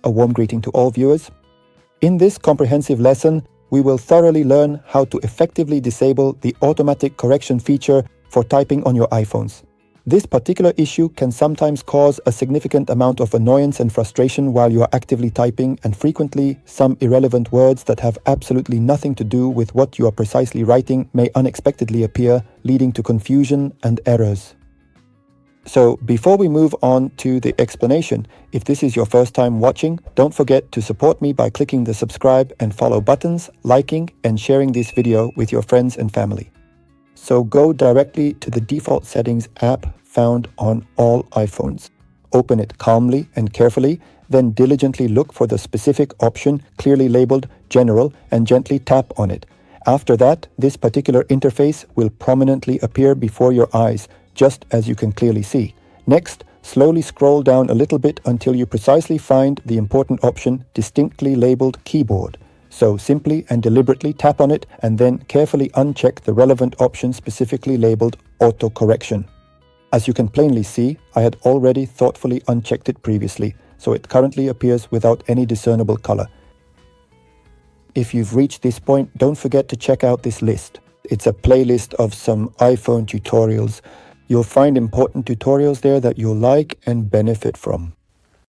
a warm greeting to all viewers. In this comprehensive lesson, we will thoroughly learn how to effectively disable the automatic correction feature for typing on your iPhones. This particular issue can sometimes cause a significant amount of annoyance and frustration while you are actively typing, and frequently some irrelevant words that have absolutely nothing to do with what you are precisely writing may unexpectedly appear, leading to confusion and errors. So before we move on to the explanation, if this is your first time watching, don't forget to support me by clicking the subscribe and follow buttons, liking and sharing this video with your friends and family. So go directly to the default settings app found on all iPhones. Open it calmly and carefully, then diligently look for the specific option clearly labeled General and gently tap on it. After that, this particular interface will prominently appear before your eyes, just as you can clearly see. Next, slowly scroll down a little bit until you precisely find the important option distinctly labeled Keyboard. So simply and deliberately tap on it and then carefully uncheck the relevant option specifically labeled Auto Correction. As you can plainly see, I had already thoughtfully unchecked it previously, so it currently appears without any discernible color. If you've reached this point, don't forget to check out this list. It's a playlist of some iPhone tutorials. You'll find important tutorials there that you'll like and benefit from.